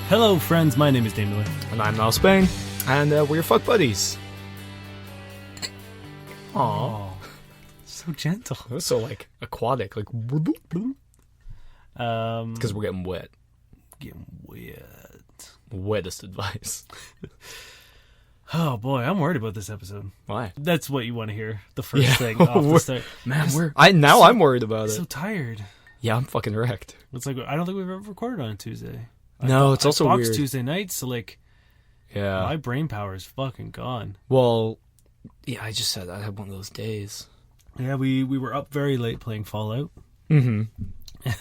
Hello, friends. My name is Damon. And I'm Niall Spain. And we're fuck buddies. Aww. So gentle. It was so, like, aquatic. Like, because we're getting wet. Getting wet. Wettest advice. Oh, boy. I'm worried about this episode. Why? That's what you want to hear. The first thing off the start. Man, I'm worried about it. So tired. Yeah, I'm fucking wrecked. It's like, I don't think we've ever recorded on a Tuesday. No, it's also weird. weird. Tuesday nights, so like, yeah, my brain power is fucking gone. Well, yeah, I just said I had one of those days. Yeah, we were up very late playing Fallout. Mm-hmm.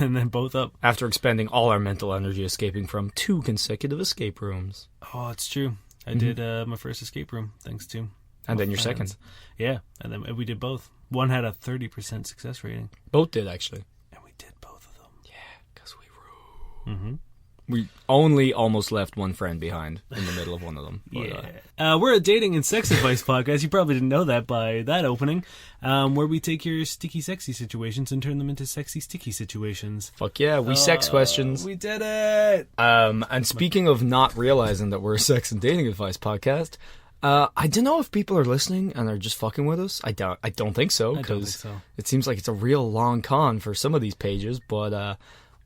And then both up. After expending all our mental energy escaping from 2 consecutive escape rooms. Oh, it's true. I did my first escape room, thanks to... And then your friends. second. Yeah, and then we did both. One had a 30% success rating. Both did, actually. And we did both of them. Yeah, because we rule. Mm-hmm. We only almost left one friend behind in the middle of one of them. But, yeah. We're a dating and sex advice podcast. You probably didn't know that by that opening. Where we take your sticky, sexy situations and turn them into sexy, sticky situations. Fuck yeah, we sex questions. We did it! And speaking of not realizing that we're a sex and dating advice podcast, I don't know if people are listening and are just fucking with us. I don't think so, because it seems like it's a real long con for some of these pages, but...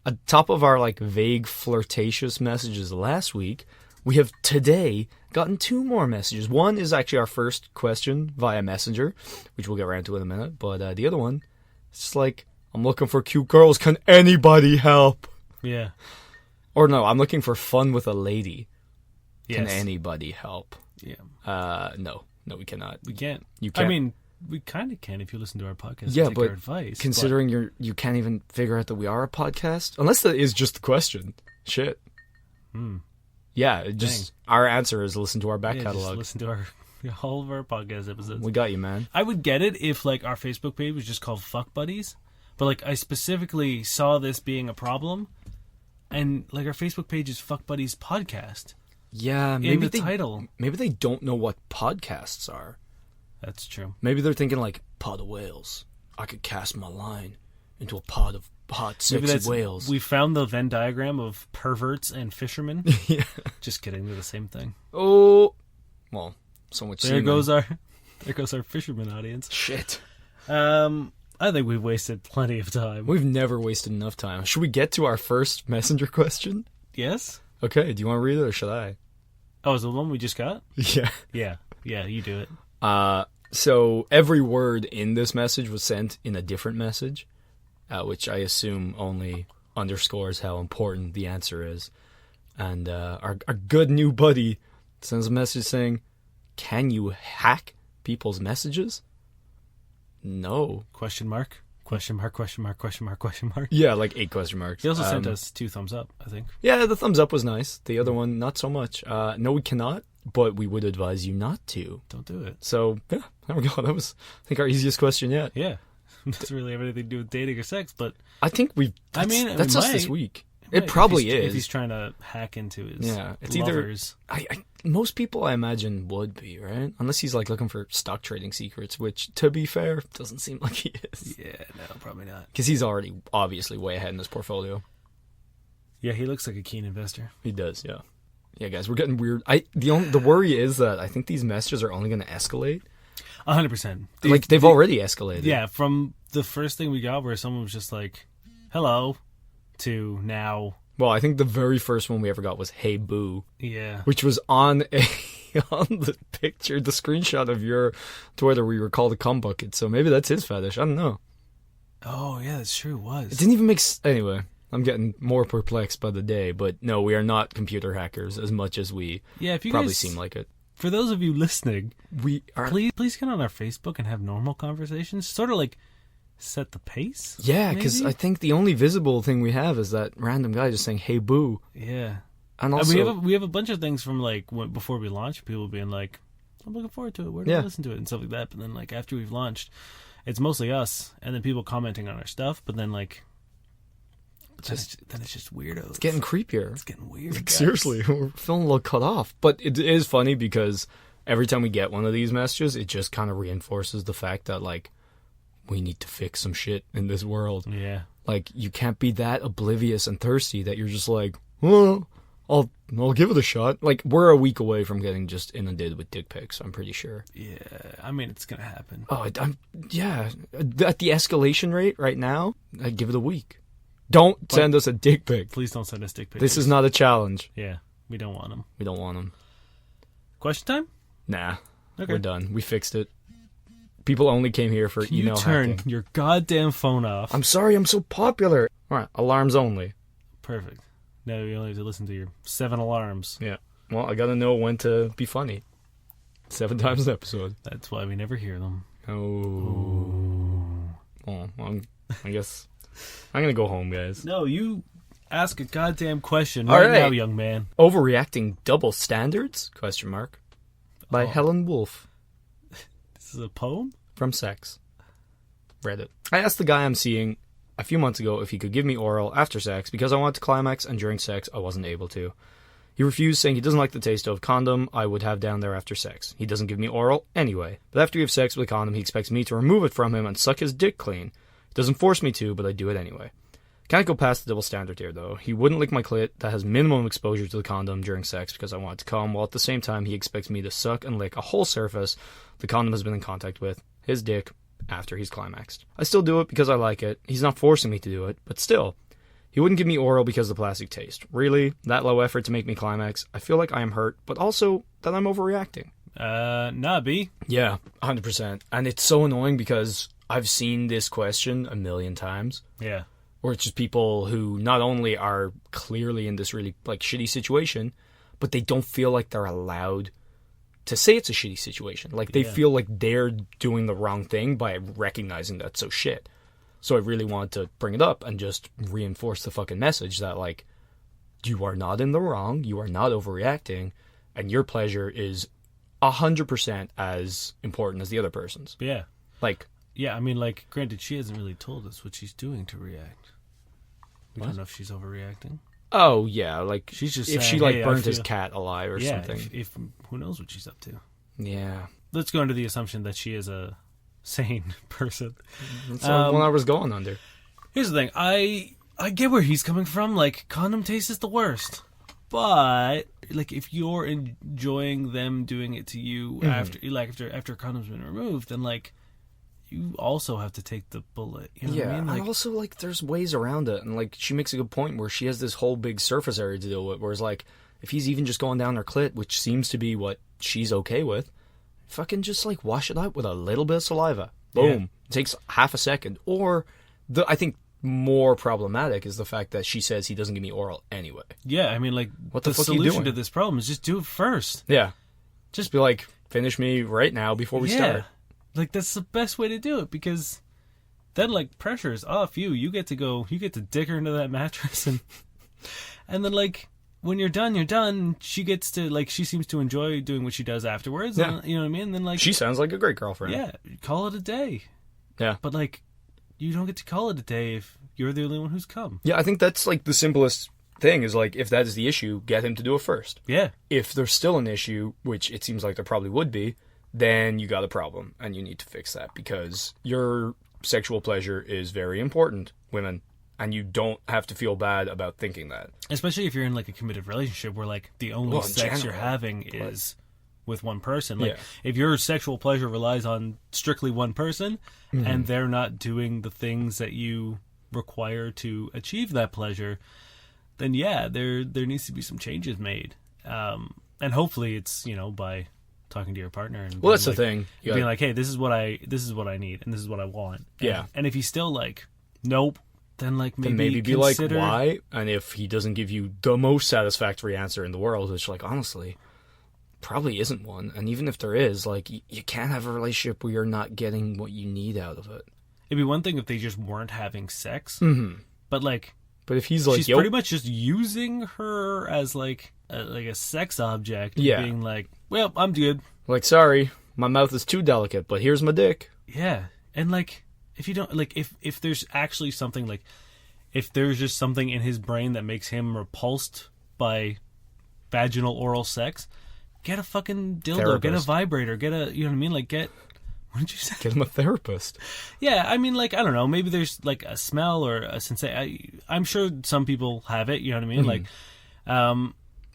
on top of our like vague flirtatious messages last week, we have today gotten 2 more messages. One is actually our first question via Messenger, which we'll get around to in a minute. But the other one, it's just like, I'm looking for cute girls. Can anybody help? Yeah. Or no, I'm looking for fun with a lady. Yes. Can anybody help? Yeah. No, we cannot. We can't. You can't. I mean, we kind of can if you listen to our podcast yeah, and take but our advice. Considering you can't even figure out that we are a podcast, unless that is just the question. Shit. Yeah, our answer is listen to our back catalog. Just listen to all of our podcast episodes. We got you, man. I would get it if like our Facebook page was just called Fuck Buddies, but like I specifically saw this being a problem, and like our Facebook page is Fuck Buddies Podcast. Yeah, maybe the title. Maybe they don't know what podcasts are. That's true. Maybe they're thinking like, pod of whales. I could cast my line into a pod of hot, sexy whales. We found the Venn diagram of perverts and fishermen. Yeah. Just kidding, they're the same thing. Oh, well, so much There goes our fisherman audience. Shit. I think we've wasted plenty of time. We've never wasted enough time. Should we get to our first messenger question? Yes. Okay, do you want to read it or should I? Oh, is it the one we just got? Yeah. Yeah, you do it. So every word in this message was sent in a different message, which I assume only underscores how important the answer is. And our good new buddy sends a message saying, "Can you hack people's messages?" No. Question mark? Question mark, question mark, question mark, question mark. Yeah, like 8 question marks. He also sent us 2 thumbs up, I think. Yeah, the thumbs up was nice. The other one, not so much. No, we cannot, but we would advise you not to. Don't do it. So, yeah, there we go. That was, I think, our easiest question yet. Yeah. Doesn't really have anything to do with dating or sex, but... I think that's us this week. It probably is. If he's trying to hack into his it's lovers. Either... most people, I imagine, would be, right? Unless he's, like, looking for stock trading secrets, which, to be fair, doesn't seem like he is. Yeah, no, probably not. Because he's already, obviously, way ahead in his portfolio. Yeah, he looks like a keen investor. He does, yeah. Yeah, guys, we're getting weird. The worry is that I think these messages are only going to escalate. 100%. Like, they've already escalated. Yeah, from the first thing we got where someone was just like, hello, to now... Well, I think the very first one we ever got was "Hey Boo," yeah, which was on the picture, the screenshot of your Twitter where you were called a cum bucket. So maybe that's his fetish. I don't know. Oh yeah, that's true. It was. It didn't even make anyway. I'm getting more perplexed by the day, but no, we are not computer hackers as much as we if you probably guys, seem like it. For those of you listening, we are. Please get on our Facebook and have normal conversations. Sort of like set the pace. Yeah, because I think the only visible thing we have is that random guy just saying "Hey Boo." Yeah, and also we have a bunch of things from like before we launch. People being like, "I'm looking forward to it. Where do I listen to it?" and stuff like that. But then like after we've launched, it's mostly us, and then people commenting on our stuff. But then like then it's just weirdos. It's getting creepier. It's getting weird. Like, seriously, we're feeling a little cut off. But it is funny because every time we get one of these messages, it just kind of reinforces the fact that, like, we need to fix some shit in this world. Yeah. Like, you can't be that oblivious and thirsty that you're just like, well, I'll give it a shot. Like, we're a week away from getting just inundated with dick pics, I'm pretty sure. Yeah, I mean, it's gonna happen. Oh, yeah. At the escalation rate right now, I'd give it a week. Don't send us a dick pic. Please don't send us dick pics. This is not a challenge. Yeah, we don't want them. We don't want them. Question time? Nah, okay. We're done. We fixed it. People only came here for email hacking. You turn your goddamn phone off. I'm sorry, I'm so popular. All right, alarms only. Perfect. Now you only have to listen to your 7 alarms. Yeah. Well, I gotta know when to be funny. 7 times an episode. That's why we never hear them. Oh. Well, I guess I'm gonna go home, guys. No, you ask a goddamn question All right right. now, young man. Overreacting double standards? Question mark. By Helen Wolf. This is a poem? From Sex. Reddit. I asked the guy I'm seeing a few months ago if he could give me oral after sex because I wanted to climax, and during sex I wasn't able to. He refused, saying he doesn't like the taste of condom I would have down there after sex. He doesn't give me oral anyway. But after we have sex with a condom, he expects me to remove it from him and suck his dick clean. He doesn't force me to, but I do it anyway. Can't go past the double standard here, though. He wouldn't lick my clit that has minimum exposure to the condom during sex because I want to come, while at the same time he expects me to suck and lick a whole surface the condom has been in contact with, his dick, after he's climaxed. I still do it because I like it. He's not forcing me to do it, but still. He wouldn't give me oral because of the plastic taste. Really? That low effort to make me climax? I feel like I am hurt, but also that I'm overreacting. Nah, B. Yeah, 100%. And it's so annoying because I've seen this question a million times. Yeah. Or it's just people who not only are clearly in this really, like, shitty situation, but they don't feel like they're allowed to say it's a shitty situation. Like, they feel like they're doing the wrong thing by recognizing that's so shit. So I really wanted to bring it up and just reinforce the fucking message that, like, you are not in the wrong, you are not overreacting, and your pleasure is 100% as important as the other person's. Yeah. Like... Yeah, I mean, like, granted, she hasn't really told us what she's doing to react. We don't know if she's overreacting. Oh, yeah, like, she's just if saying, she, like, hey, burnt his cat alive or something. If who knows what she's up to. Yeah. Let's go into the assumption that she is a sane person. That's what I was going under. Here's the thing. I get where he's coming from. Like, condom taste is the worst. But, like, if you're enjoying them doing it to you after a condom's been removed, then, like, you also have to take the bullet. You know what I mean? Like, and also, like, there's ways around it. And, like, she makes a good point where she has this whole big surface area to deal with. Whereas, like, if he's even just going down her clit, which seems to be what she's okay with, fucking just, like, wash it out with a little bit of saliva. Boom. Yeah. It takes half a second. Or, I think more problematic is the fact that she says he doesn't give me oral anyway. Yeah, I mean, like, what the fuck are you solution doing? to this problem is just do it first. Yeah. Just be like, finish me right now before we start. Like, that's the best way to do it, because then, like, pressure is off you. You get to dick her into that mattress, and then, like, when you're done. She gets to, like, she seems to enjoy doing what she does afterwards. Yeah. And, you know what I mean? And then, like, she sounds like a great girlfriend. Yeah, call it a day. Yeah. But, like, you don't get to call it a day if you're the only one who's come. Yeah, I think that's, like, the simplest thing is, like, if that is the issue, get him to do it first. Yeah. If there's still an issue, which it seems like there probably would be, then you got a problem, and you need to fix that, because your sexual pleasure is very important, women, and you don't have to feel bad about thinking that. Especially if you're in, like, a committed relationship where, like, the only sex you're having is with one person. Like, if your sexual pleasure relies on strictly one person, and they're not doing the things that you require to achieve that pleasure, then, yeah, there needs to be some changes made. And hopefully it's, you know, by talking to your partner and that's the thing. Being like, hey, this is what I need and this is what I want. And if he's still like, nope, then like maybe be like, why? And if he doesn't give you the most satisfactory answer in the world, which, like, honestly probably isn't one, and even if there is, like, you can't have a relationship where you're not getting what you need out of it. It'd be one thing if they just weren't having sex, but if he's like, she's pretty much just using her as like a sex object, being like, well, I'm good. Like, sorry, my mouth is too delicate, but here's my dick. Yeah, and like, if you don't, like, if there's actually something, like, if there's just something in his brain that makes him repulsed by vaginal oral sex, get a fucking dildo, therapist. Get a vibrator, get a, you know what I mean? Like, what did you say? Get him a therapist. Yeah, I mean, like, I don't know. Maybe there's, like, a smell or a sensation. I'm sure some people have it, you know what I mean? Like,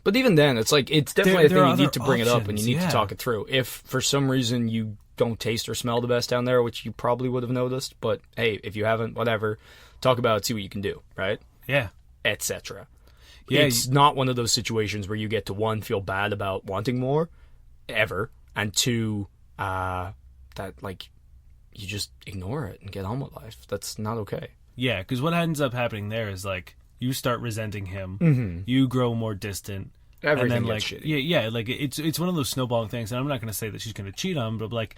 but even then, it's like, it's definitely a thing you need to bring options, it up and you need to talk it through. If for some reason you don't taste or smell the best down there, which you probably would have noticed, but hey, if you haven't, whatever, talk about it, see what you can do, right? Yeah. Etc. Yeah, it's not one of those situations where you get to, one, feel bad about wanting more, ever, and two, that, like, you just ignore it and get on with life. That's not okay. Yeah, because what ends up happening there is, like, you start resenting him, you grow more distant, Everything and then, like, gets shitty. yeah, like, it's one of those snowballing things, and I'm not going to say that she's going to cheat on him, but, like,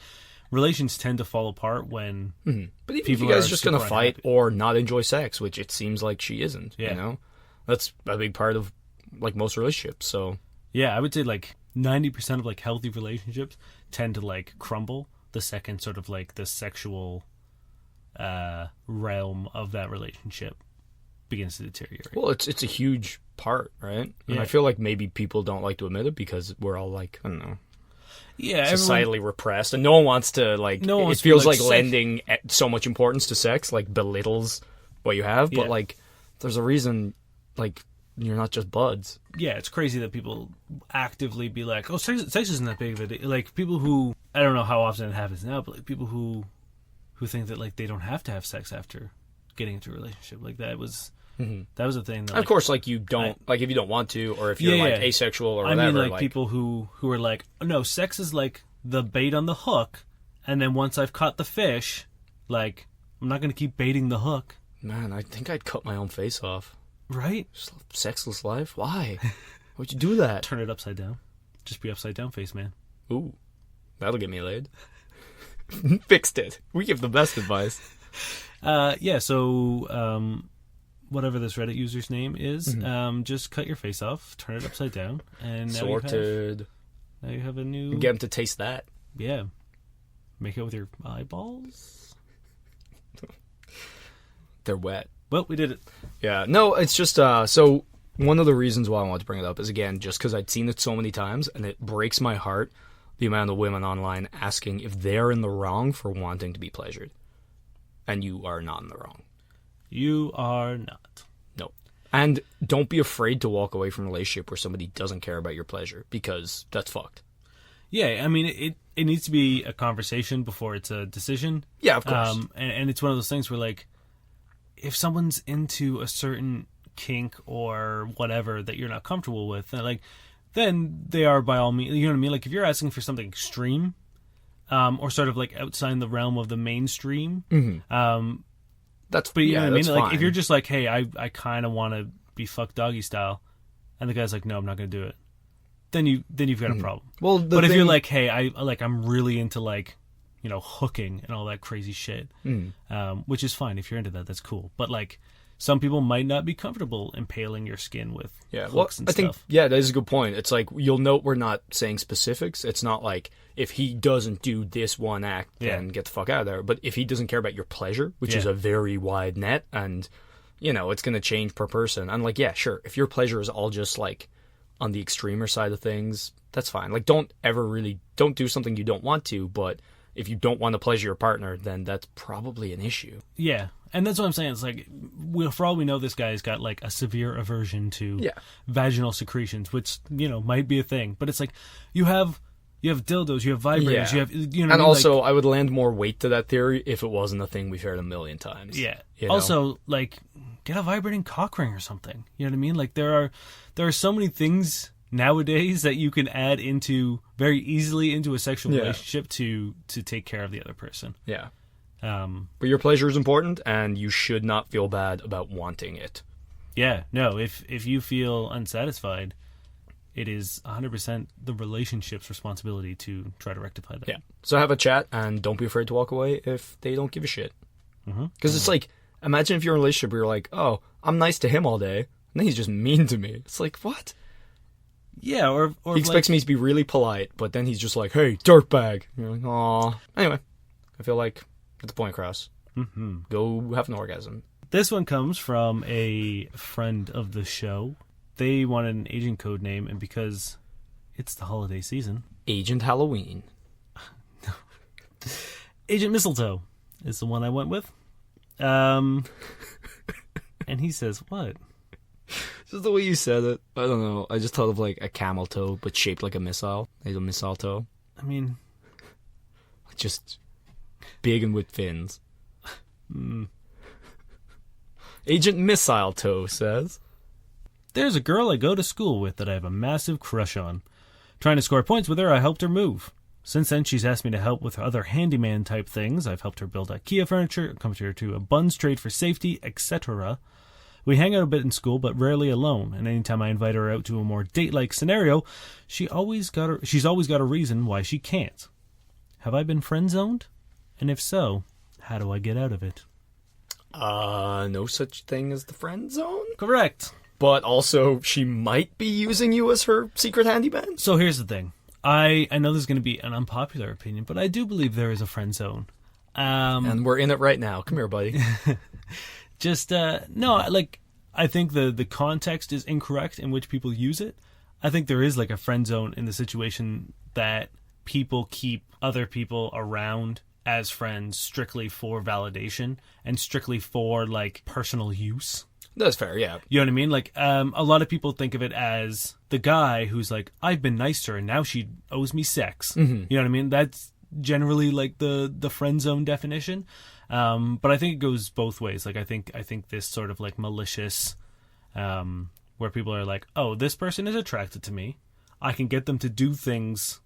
relations tend to fall apart when But even if you guys are just going to fight or not enjoy sex, which it seems like she isn't, you know? That's a big part of, like, most relationships, so... Yeah, I would say, like, 90% of, like, healthy relationships tend to, like, crumble the second sort of, like, the sexual realm of that relationship begins to deteriorate. Well, it's a huge part, right? And I feel like maybe people don't like to admit it because we're all, like, I don't know... Yeah, societally repressed, and no one wants to, like, it feels like lending so much importance to sex, like, belittles what you have, but, like, there's a reason, like, you're not just buds. Yeah, it's crazy that people actively be like, oh, sex isn't that big of a deal. Like, people who, I don't know how often it happens now, but, like, people who think that, like, they don't have to have sex after getting into a relationship. Like, that was a thing. That, like, of course, like, you don't, like, if you don't want to, or if you're, like, asexual or whatever. I mean, like, people who are like, no, sex is, like, the bait on the hook, and then once I've caught the fish, like, I'm not going to keep baiting the hook. Man, I think I'd cut my own face off. Right? Just sexless life? Why? Why'd you do that? Turn it upside down. Just be upside down face, man. Ooh, that'll get me laid. Fixed it. We give the best advice. So, whatever this Reddit user's name is, just cut your face off, turn it upside down, and now sorted. Now you have a new... Get him to taste that. Yeah. Make it with your eyeballs. They're wet. Well, we did it. Yeah. No, it's just, so one of the reasons why I wanted to bring it up is, again, just because I'd seen it so many times, and it breaks my heart, the amount of women online asking if they're in the wrong for wanting to be pleasured. And you are not in the wrong. You are not. No. And don't be afraid to walk away from a relationship where somebody doesn't care about your pleasure, because that's fucked. Yeah, I mean, it needs to be a conversation before it's a decision. Yeah, of course. And it's one of those things where, like, if someone's into a certain kink or whatever that you're not comfortable with, then they are, by all means, you know what I mean? Like, if you're asking for something extreme, or sort of, like, outside the realm of the mainstream, that's, but you know what I mean? Fine. Like, if you're just like, hey, I kind of want to be fucked doggy style, and the guy's like, no, I'm not going to do it, then you've got a problem. Well, if you're like, hey, I'm really into, like, you know, hooking and all that crazy shit, which is fine. If you're into that, that's cool. But, like, some people might not be comfortable impaling your skin with hooks and stuff. I think, that is a good point. It's like, you'll note we're not saying specifics. It's not like, if he doesn't do this one act, then get the fuck out of there. But if he doesn't care about your pleasure, which is a very wide net, and, you know, it's going to change per person. And, like, yeah, sure, if your pleasure is all just, like, on the extremer side of things, that's fine. Like, don't do something you don't want to, but if you don't want to pleasure your partner, then that's probably an issue. Yeah. And that's what I'm saying. It's like, for all we know, this guy's got, like, a severe aversion to vaginal secretions, which, you know, might be a thing. But it's like, you have dildos, you have vibrators, you have, you know. And also, I would land more weight to that theory if it wasn't a thing we've heard a million times. Yeah. You know? Also, like, get a vibrating cock ring or something. You know what I mean? Like, there are so many things nowadays that you can add very easily into a sexual relationship to take care of the other person. Yeah. But your pleasure is important, and you should not feel bad about wanting it. Yeah, no, if you feel unsatisfied, it is 100% the relationship's responsibility to try to rectify that. Yeah. So have a chat, and don't be afraid to walk away if they don't give a shit. Because it's like, imagine if you're in a relationship where you're like, oh, I'm nice to him all day, and then he's just mean to me. It's like, what? Yeah, or he expects me to be really polite, but then he's just like, hey, dirtbag. You're like, aw. Anyway, I feel like, get the point across. Go have an orgasm. This one comes from a friend of the show. They wanted an agent code name, and because it's the holiday season... Agent Halloween. Agent Mistletoe is the one I went with. And he says, what? Just the way you said it. I don't know. I just thought of like a camel toe, but shaped like a missile. Like a missile toe. I mean... Just big and with fins. Agent Missile Toe says... There's a girl I go to school with that I have a massive crush on. Trying to score points with her, I helped her move. Since then, she's asked me to help with other handyman-type things. I've helped her build IKEA furniture, accompanied her to a buns trade for safety, etc. We hang out a bit in school, but rarely alone, and anytime I invite her out to a more date-like scenario, she's always got a reason why she can't. Have I been friend-zoned? And if so, how do I get out of it? No such thing as the friend zone? Correct. But also, she might be using you as her secret handyman? So here's the thing. I know this is going to be an unpopular opinion, but I do believe there is a friend zone. And we're in it right now. Come here, buddy. No, like, I think the context is incorrect in which people use it. I think there is, like, a friend zone in the situation that people keep other people around as friends strictly for validation and strictly for, like, personal use. That's fair, yeah. You know what I mean? Like, a lot of people think of it as the guy who's like, I've been nice to her and now she owes me sex. Mm-hmm. You know what I mean? That's generally like the friend zone definition. But I think it goes both ways. Like, I think this sort of like malicious, where people are like, oh, this person is attracted to me. I can get them to do things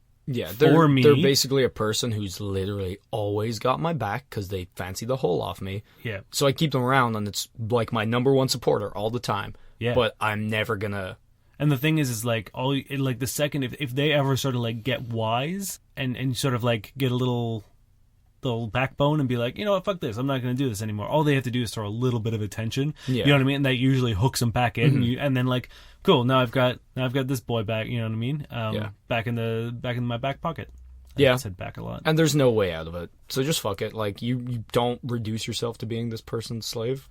for me. They're basically a person who's literally always got my back because they fancy the whole off me. Yeah. So I keep them around, and it's like my number one supporter all the time. Yeah. But I'm never gonna. And the thing is like the second if they ever sort of like get wise and sort of like get a little backbone and be like, you know what, fuck this, I'm not going to do this anymore. All they have to do is throw a little bit of attention. Yeah. You know what I mean? And that usually hooks them back in, mm-hmm. and then like, cool, now I've got this boy back. You know what I mean? Back in my back pocket. I said back a lot. And there's no way out of it. So just fuck it. Like you don't reduce yourself to being this person's slave.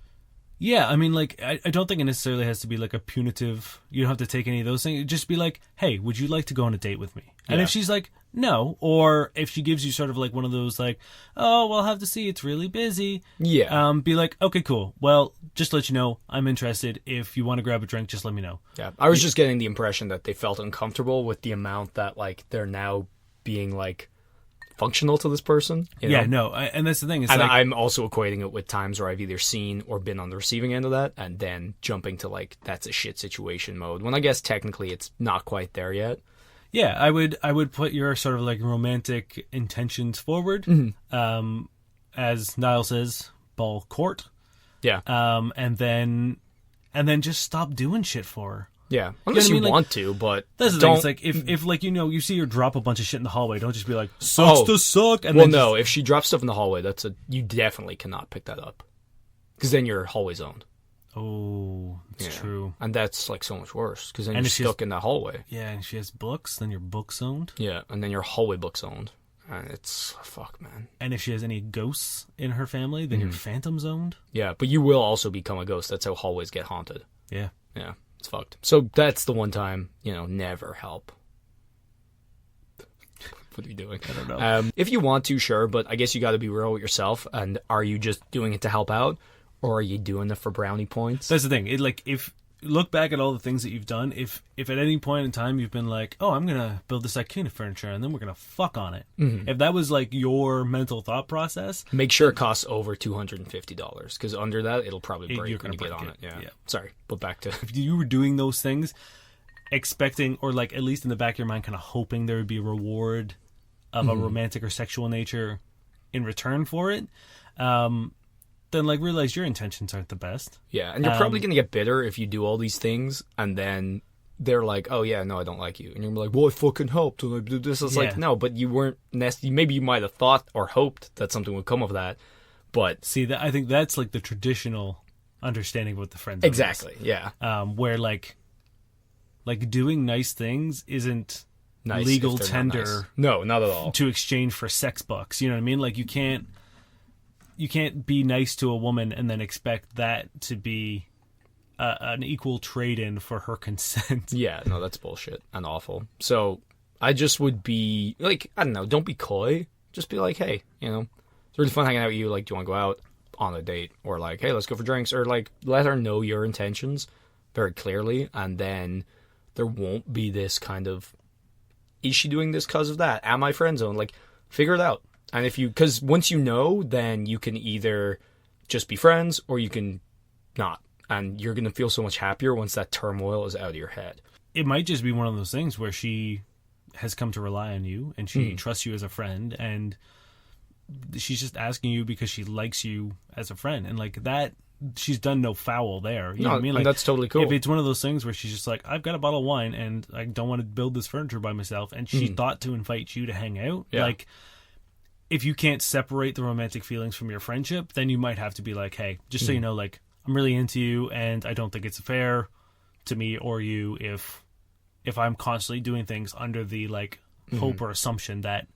Yeah, I mean, like, I don't think it necessarily has to be, like, a punitive... You don't have to take any of those things. Just be like, hey, would you like to go on a date with me? And if she's like, no, or if she gives you sort of, like, one of those, like, oh, well, I'll have to see, it's really busy. Yeah. Be like, okay, cool. Well, just to let you know, I'm interested. If you want to grab a drink, just let me know. Yeah, I was just getting the impression that they felt uncomfortable with the amount that, like, they're now being, like... functional to this person. You know? Yeah, no, and that's the thing. It's and like, I'm also equating it with times where I've either seen or been on the receiving end of that, and then jumping to like that's a shit situation mode. When I guess technically it's not quite there yet. Yeah, I would put your sort of like romantic intentions forward, mm-hmm. As Niall says, ball court. Yeah, and then just stop doing shit for her. Yeah, unless you want to, but that's the thing. It's like if like you see her drop a bunch of shit in the hallway, don't just be like sucks to suck. And well, if she drops stuff in the hallway, you definitely cannot pick that up, because then you're hallway zoned. Oh, it's true, and that's like so much worse because then you're stuck in the hallway. Yeah, and she has books, then you're book zoned. Yeah, and then you're hallway book zoned, and it's fuck, man. And if she has any ghosts in her family, then you're phantom zoned. Yeah, but you will also become a ghost. That's how hallways get haunted. Yeah. It's fucked. So that's the one time, never help. What are you doing? I don't know. If you want to, sure, but I guess you got to be real with yourself. And are you just doing it to help out, or are you doing it for brownie points? That's the thing. If look back at all the things that you've done, if at any point in time you've been like, oh, I'm gonna build this IKEA furniture and then we're gonna fuck on it. Mm-hmm. If that was like your mental thought process, make sure it costs over $250, because under that it'll probably break when you get on it. Yeah. Sorry, but back to if you were doing those things, expecting or like at least in the back of your mind, kind of hoping there would be a reward of a romantic or sexual nature in return for it. Then like realize your intentions aren't the best. Yeah, and you're probably going to get bitter if you do all these things and then they're like, oh yeah, no, I don't like you. And you're like, well, I fucking helped and I did this. It's like, no, but you weren't maybe you might have thought or hoped that something would come of that. But see, I think that's like the traditional understanding of what the friend zone exactly, is. Yeah. Where like doing nice things isn't nice legal tender. Nice. No, not at all. To exchange for sex bucks. You know what I mean? Like you can't you can't be nice to a woman and then expect that to be an equal trade-in for her consent. Yeah, no, that's bullshit and awful. So I just would be like, I don't know, don't be coy. Just be like, hey, you know, it's really fun hanging out with you. Like, do you want to go out on a date? Or like, hey, let's go for drinks. Or like, let her know your intentions very clearly. And then there won't be this kind of, is she doing this because of that? Am I friend zone? Like, figure it out. And if you, because once you know, then you can either just be friends or you can not. And you're going to feel so much happier once that turmoil is out of your head. It might just be one of those things where she has come to rely on you and she trusts you as a friend, and she's just asking you because she likes you as a friend. And like that, she's done no foul there. You know what I mean? Like, that's totally cool. If it's one of those things where she's just like, I've got a bottle of wine and I don't want to build this furniture by myself, and she thought to invite you to hang out, like, if you can't separate the romantic feelings from your friendship, then you might have to be like, hey, just so you know, like, I'm really into you, and I don't think it's fair to me or you if I'm constantly doing things under the like hope or assumption that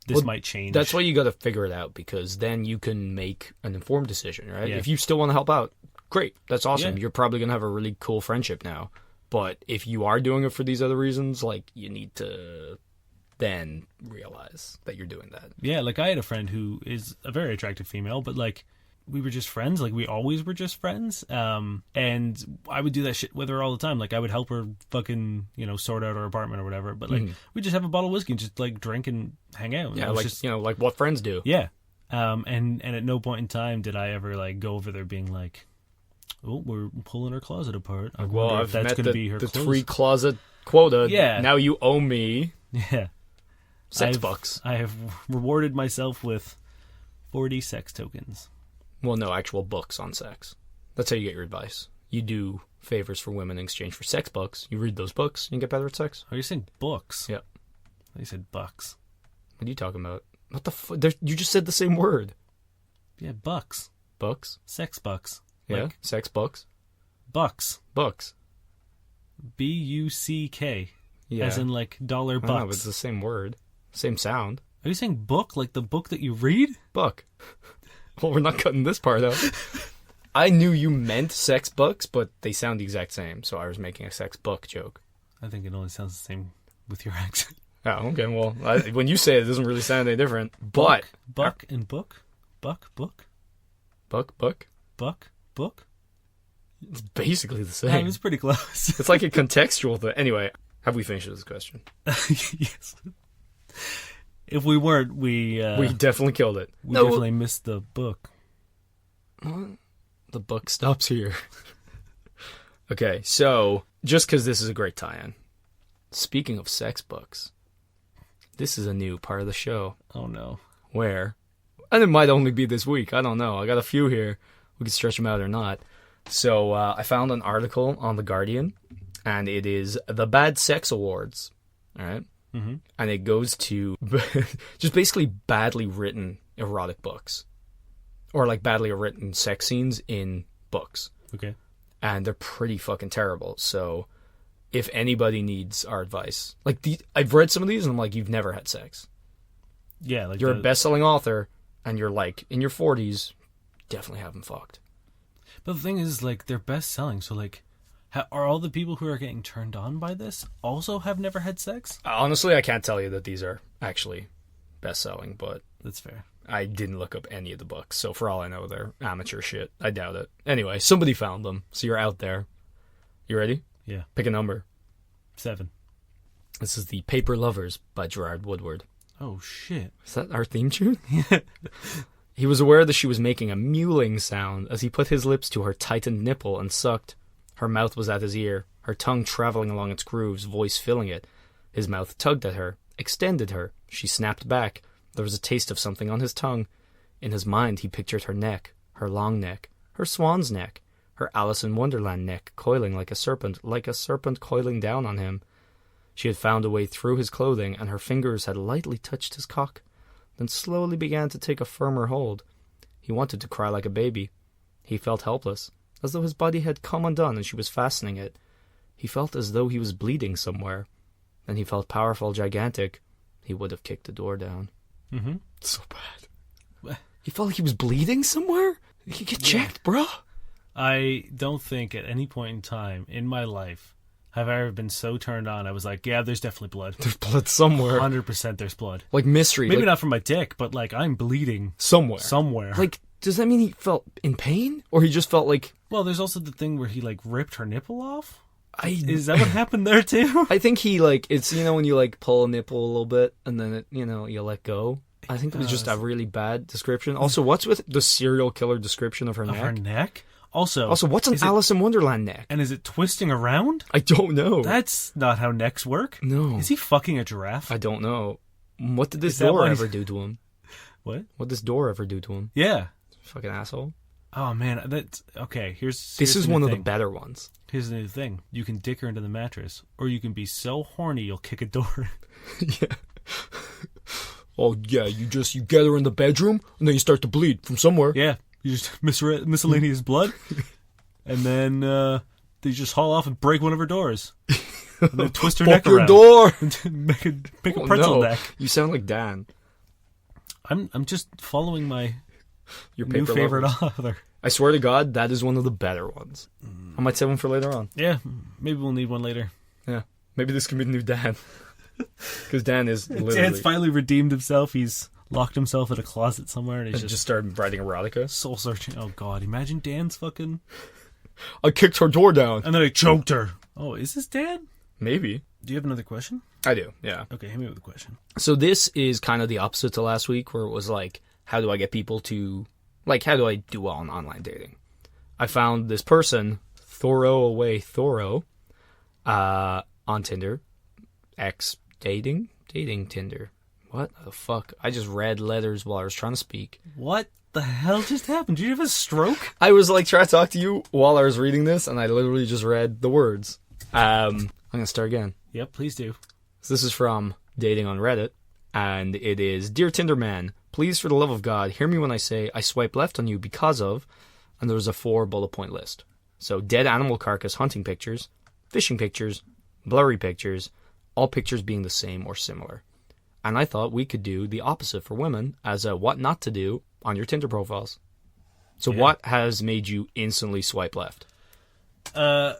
this might change. That's why you got to figure it out, because then you can make an informed decision, right? Yeah. If you still want to help out, great, that's awesome. Yeah. You're probably gonna have a really cool friendship now. But if you are doing it for these other reasons, like, you need to then realize that you're doing that. Yeah, like I had a friend who is a very attractive female, but like, we were just friends. Like, we always were just friends. And I would do that shit with her all the time. Like, I would help her fucking, you know, sort out her apartment or whatever. But like, we just have a bottle of whiskey and just like drink and hang out. Yeah, like, just, you know, like what friends do. Yeah. And at no point in time did I ever like go over there being like, oh, we're pulling her closet apart. Like, well, I've that's met going to be her the clothes. 3 closet quota. Yeah. Now you owe me $6. I have rewarded myself with 40 sex tokens. Well, no, actual books on sex. That's how you get your advice. You do favors for women in exchange for sex books. You read those books, you get better at sex. Oh, you're saying books? Yep. You said bucks. What are you talking about? What the fuck? You just said the same word. Yeah, bucks. Bucks? Sex bucks. Yeah, like, sex bucks. Bucks. Bucks. B-U-C-K. Yeah. As in like dollar bucks. I know, but it's the same word. Same sound. Are you saying book? Like the book that you read? Buck. Well, we're not cutting this part out. I knew you meant sex books, but they sound the exact same, so I was making a sex book joke. I think it only sounds the same with your accent. Oh, okay. Well, when you say it, it doesn't really sound any different. But buck and book? Buck, book? Buck, book? Buck, book? It's basically the same. Yeah, it was pretty close. It's like a contextual thing. Anyway, have we finished this question? Yes. If we weren't, we definitely killed it. We definitely missed the book. The book stops here. Okay, so just because this is a great tie-in. Speaking of sex books, this is a new part of the show. Oh no. Where, and it might only be this week, I don't know. I got a few here. We can stretch them out or not. So I found an article on The Guardian, and it is the Bad Sex Awards. All right? Mm-hmm. And it goes to just basically badly written erotic books. Or like badly written sex scenes in books. Okay. And they're pretty fucking terrible. So if anybody needs our advice, like I've read some of these and I'm like, you've never had sex. Yeah, like you're a best-selling author and you're like in your 40s, definitely haven't fucked. But the thing is, like, they're best-selling, so like, are all the people who are getting turned on by this also have never had sex? Honestly, I can't tell you that these are actually best-selling, but that's fair. I didn't look up any of the books, so for all I know, they're amateur shit. I doubt it. Anyway, somebody found them, so you're out there. You ready? Yeah. Pick a number. 7. This is The Paper Lovers by Gerard Woodward. Oh, shit. Is that our theme tune? He was aware that she was making a mewling sound as he put his lips to her tightened nipple and sucked. Her mouth was at his ear, her tongue traveling along its grooves, voice filling it. His mouth tugged at her, extended her. She snapped back. There was a taste of something on his tongue. In his mind, he pictured her neck, her long neck, her swan's neck, her Alice in Wonderland neck, coiling like a serpent coiling down on him. She had found a way through his clothing, and her fingers had lightly touched his cock, then slowly began to take a firmer hold. He wanted to cry like a baby. He felt helpless, as though his body had come undone and she was fastening it. He felt as though he was bleeding somewhere. Then he felt powerful, gigantic. He would have kicked the door down. Mm-hmm. So bad. He felt like he was bleeding somewhere? You get checked, bro. I don't think at any point in time in my life have I ever been so turned on. I was like, yeah, there's definitely blood. There's blood somewhere. 100% there's blood. Like mystery. Maybe not from my dick, but like I'm bleeding. Somewhere. Like, does that mean he felt in pain? Or he just felt like... Well, there's also the thing where he like ripped her nipple off. Is that what happened there too? I think he like, it's, when you like pull a nipple a little bit and then it, you let go. I think it was just a really bad description. Also, what's with the serial killer description of her neck? Of her neck? Also, what's an Alice in Wonderland neck? And is it twisting around? I don't know. That's not how necks work. No. Is he fucking a giraffe? I don't know. What did this door ever do to him? What? What did this door ever do to him? Yeah. Fucking asshole. Oh, man. That's... Okay, This is one of the better ones. Here's the new thing. You can dick her into the mattress, or you can be so horny you'll kick a door. Yeah. Oh, yeah, you get her in the bedroom, and then you start to bleed from somewhere. Yeah. You just miscellaneous blood, and then they just haul off and break one of her doors. And then twist her neck around. Door! make a pretzel neck. You sound like Dan. I'm just following my Your new favorite author. I swear to God, that is one of the better ones. I might save one for later on. Yeah, maybe we'll need one later. Yeah, maybe this can be the new Dan. Because Dan is literally... Dan's finally redeemed himself. He's locked himself in a closet somewhere and he's just started writing erotica. Soul searching. Oh God, imagine Dan's fucking... I kicked her door down. And then I choked her. Oh, is this Dan? Maybe. Do you have another question? I do, yeah. Okay, hit me with a question. So this is kind of the opposite to last week, where it was like, how do I get people to... Like, how do I do well on online dating? I found this person, Thoro, on Tinder. Dating Tinder. What the fuck? I just read letters while I was trying to speak. What the hell just happened? Did you have a stroke? I was like trying to talk to you while I was reading this, and I literally just read the words. I'm gonna start again. Yep, please do. So this is from Dating on Reddit, and it is, Dear Tinder man, please for the love of God, hear me when I say I swipe left on you because of, and there's a 4 bullet point list. So dead animal carcass hunting pictures, fishing pictures, blurry pictures, all pictures being the same or similar. And I thought we could do the opposite for women as a what not to do on your Tinder profiles. So what has made you instantly swipe left? Oh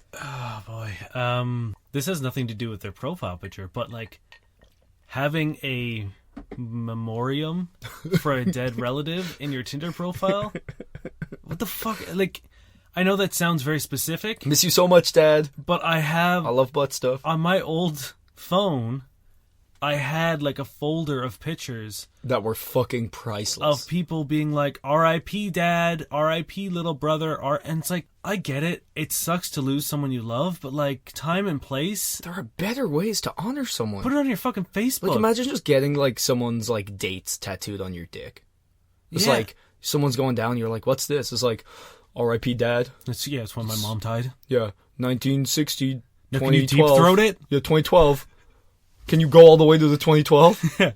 boy. This has nothing to do with their profile picture, but like having a memoriam for a dead relative in your Tinder profile. What the fuck? Like, I know that sounds very specific. Miss you so much, Dad. But I love butt stuff. On my old phone, I had like a folder of pictures that were fucking priceless of people being like, R.I.P. Dad, R.I.P. little brother, and it's like, I get it. It sucks to lose someone you love, but like time and place. There are better ways to honor someone. Put it on your fucking Facebook. Like imagine just getting like someone's like dates tattooed on your dick. It's like someone's going down. You're like, what's this? It's like, R.I.P. Dad. It's when my mom died. Yeah, 1960. Now, can you deep throat it? Yeah, 2012. Can you go all the way to the 2012? Yeah.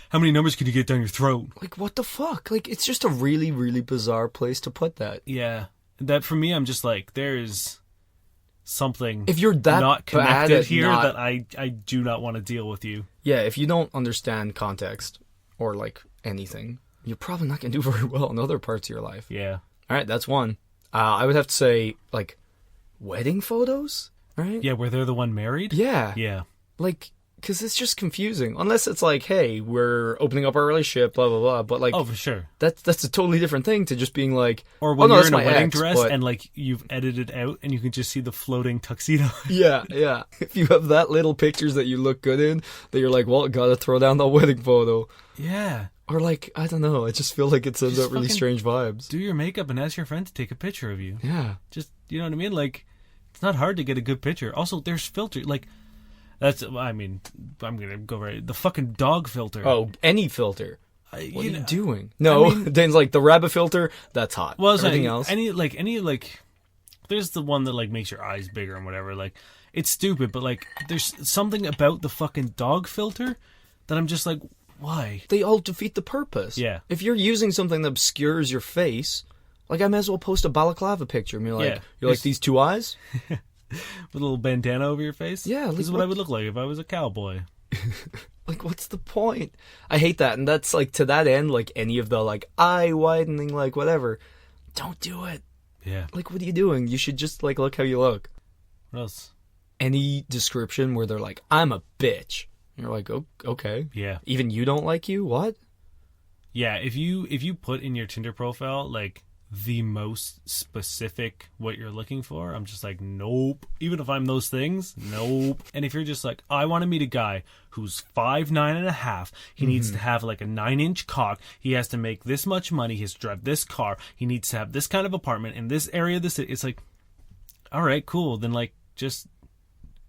How many numbers can you get down your throat? Like, what the fuck? Like, it's just a really, really bizarre place to put that. Yeah. That, for me, I'm just like, there's something if you're that not connected here that I do not want to deal with you. Yeah, if you don't understand context or, like, anything, you're probably not going to do very well in other parts of your life. Yeah. All right, that's one. I would have to say, like, wedding photos, right? Yeah, where they're the one married? Yeah. Yeah. Like, because it's just confusing. Unless it's like, hey, we're opening up our relationship, blah, blah, blah. But, like... Oh, for sure. That's a totally different thing to just being like... Or when you're in a wedding dress and, like, you've edited out and you can just see the floating tuxedo. Yeah. If you have that little pictures that you look good in, that you're like, well, gotta throw down that wedding photo. Yeah. Or, like, I don't know. I just feel like it sends out really strange vibes. Do your makeup and ask your friend to take a picture of you. Yeah. Just, you know what I mean? Like, it's not hard to get a good picture. Also, there's filters. Like, that's, I mean, I'm going to go right. The fucking dog filter. Oh, any filter. What are you doing? No, I mean, Dane's like, the rabbit filter, that's hot. Well, everything else? Any, there's the one that, like, makes your eyes bigger and whatever. Like, it's stupid, but, like, there's something about the fucking dog filter that I'm just like, why? They all defeat the purpose. Yeah. If you're using something that obscures your face, like, I might as well post a balaclava picture and be like, you're like, these two eyes? With a little bandana over your face? Yeah. This is what I would look like if I was a cowboy. Like, what's the point? I hate that. And that's, like, to that end, like, any of the, like, eye widening, like, whatever. Don't do it. Yeah. Like, what are you doing? You should just, like, look how you look. What else? Any description where they're like, I'm a bitch. And you're like, oh, okay. Yeah. Even you don't like you? What? Yeah, if you put in your Tinder profile, like, the most specific what you're looking for, I'm just like, nope. Even if I'm those things, nope. And if you're just like, I want to meet a guy who's 5'9.5", he needs to have like a 9-inch cock, he has to make this much money, he has to drive this car, he needs to have this kind of apartment in this area of the city, it's like, all right, cool. Then, like, just